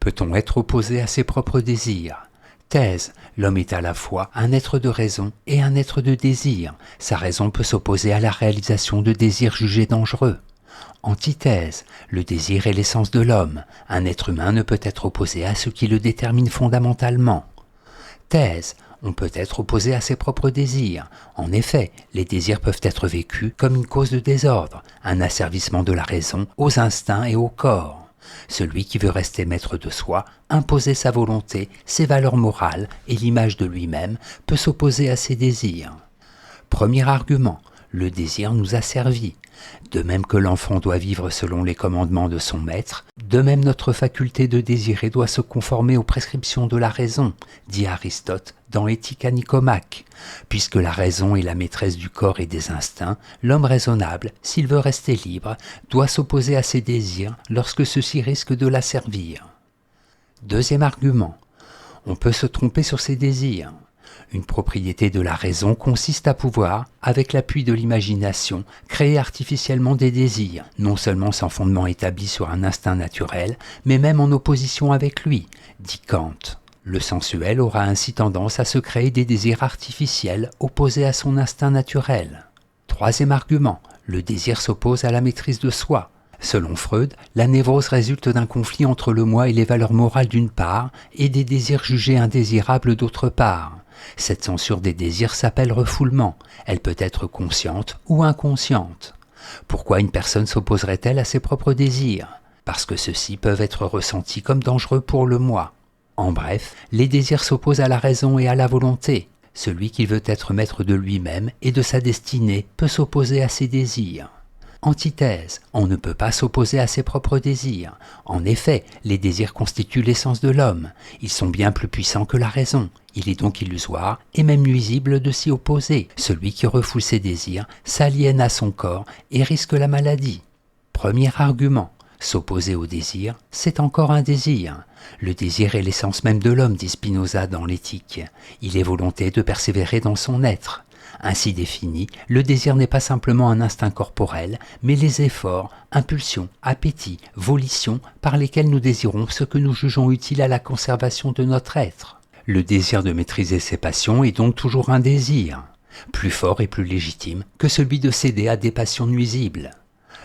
Peut-on être opposé à ses propres désirs? Thèse. L'homme est à la fois un être de raison et un être de désir. Sa raison peut s'opposer à la réalisation de désirs jugés dangereux. Antithèse. Le désir est l'essence de l'homme. Un être humain ne peut être opposé à ce qui le détermine fondamentalement. Thèse. On peut être opposé à ses propres désirs. En effet, les désirs peuvent être vécus comme une cause de désordre, un asservissement de la raison aux instincts et au corps. Celui qui veut rester maître de soi, imposer sa volonté, ses valeurs morales et l'image de lui-même peut s'opposer à ses désirs. Premier argument, le désir nous a servi. De même que l'enfant doit vivre selon les commandements de son maître, de même notre faculté de désirer doit se conformer aux prescriptions de la raison, dit Aristote dans Éthique à Nicomaque. Puisque la raison est la maîtresse du corps et des instincts, l'homme raisonnable, s'il veut rester libre, doit s'opposer à ses désirs lorsque ceux-ci risquent de l'asservir. Deuxième argument, on peut se tromper sur ses désirs. Une propriété de la raison consiste à pouvoir, avec l'appui de l'imagination, créer artificiellement des désirs, non seulement sans fondement établi sur un instinct naturel, mais même en opposition avec lui, dit Kant. Le sensuel aura ainsi tendance à se créer des désirs artificiels opposés à son instinct naturel. Troisième argument, le désir s'oppose à la maîtrise de soi. Selon Freud, la névrose résulte d'un conflit entre le moi et les valeurs morales d'une part, et des désirs jugés indésirables d'autre part. Cette censure des désirs s'appelle refoulement. Elle peut être consciente ou inconsciente. Pourquoi une personne s'opposerait-elle à ses propres désirs? Parce que ceux-ci peuvent être ressentis comme dangereux pour le moi. En bref, les désirs s'opposent à la raison et à la volonté. Celui qui veut être maître de lui-même et de sa destinée peut s'opposer à ses désirs. Antithèse, on ne peut pas s'opposer à ses propres désirs. En effet, les désirs constituent l'essence de l'homme. Ils sont bien plus puissants que la raison. Il est donc illusoire et même nuisible de s'y opposer. Celui qui refoule ses désirs s'aliène à son corps et risque la maladie. Premier argument, s'opposer au désir, c'est encore un désir. Le désir est l'essence même de l'homme, dit Spinoza dans l'Éthique. Il est volonté de persévérer dans son être. Ainsi défini, le désir n'est pas simplement un instinct corporel, mais les efforts, impulsions, appétits, volitions par lesquels nous désirons ce que nous jugeons utile à la conservation de notre être. Le désir de maîtriser ses passions est donc toujours un désir, plus fort et plus légitime que celui de céder à des passions nuisibles.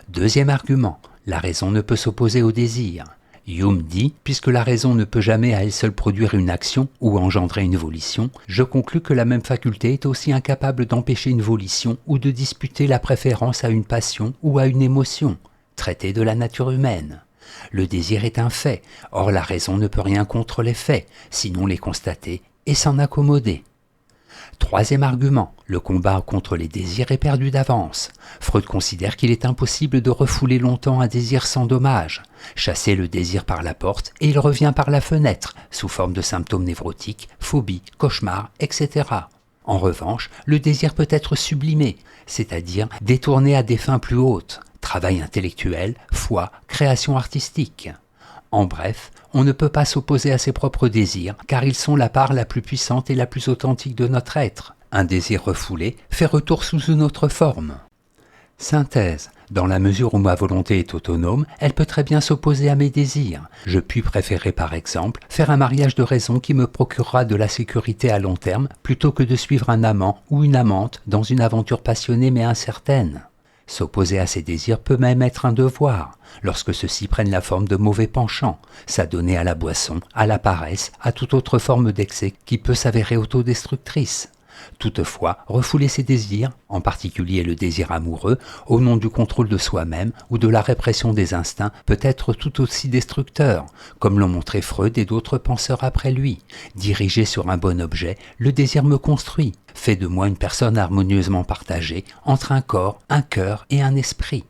Deuxième argument, la raison ne peut s'opposer au désir. Hume dit, puisque la raison ne peut jamais à elle seule produire une action ou engendrer une volition, je conclus que la même faculté est aussi incapable d'empêcher une volition ou de disputer la préférence à une passion ou à une émotion. Traité de la nature humaine. Le désir est un fait, or la raison ne peut rien contre les faits, sinon les constater et s'en accommoder. Troisième argument, le combat contre les désirs est perdu d'avance. Freud considère qu'il est impossible de refouler longtemps un désir sans dommage. Chasser le désir par la porte et il revient par la fenêtre, sous forme de symptômes névrotiques, phobies, cauchemars, etc. En revanche, le désir peut être sublimé, c'est-à-dire détourné à des fins plus hautes, travail intellectuel, foi, création artistique. En bref, on ne peut pas s'opposer à ses propres désirs, car ils sont la part la plus puissante et la plus authentique de notre être. Un désir refoulé fait retour sous une autre forme. Synthèse. Dans la mesure où ma volonté est autonome, elle peut très bien s'opposer à mes désirs. Je puis préférer par exemple faire un mariage de raison qui me procurera de la sécurité à long terme, plutôt que de suivre un amant ou une amante dans une aventure passionnée mais incertaine. S'opposer à ses désirs peut même être un devoir, lorsque ceux-ci prennent la forme de mauvais penchants, s'adonner à la boisson, à la paresse, à toute autre forme d'excès qui peut s'avérer autodestructrice. Toutefois, refouler ses désirs, en particulier le désir amoureux, au nom du contrôle de soi-même ou de la répression des instincts, peut être tout aussi destructeur, comme l'ont montré Freud et d'autres penseurs après lui. Dirigé sur un bon objet, le désir me construit, fait de moi une personne harmonieusement partagée entre un corps, un cœur et un esprit.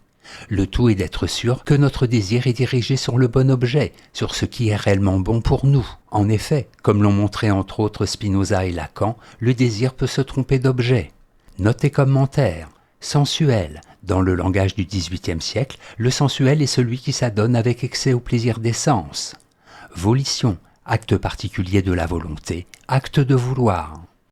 Le tout est d'être sûr que notre désir est dirigé sur le bon objet, sur ce qui est réellement bon pour nous. En effet, comme l'ont montré entre autres Spinoza et Lacan, le désir peut se tromper d'objet. Note et commentaire. Sensuel. Dans le langage du XVIIIe siècle, le sensuel est celui qui s'adonne avec excès au plaisir des sens. Volition. Acte particulier de la volonté. Acte de vouloir.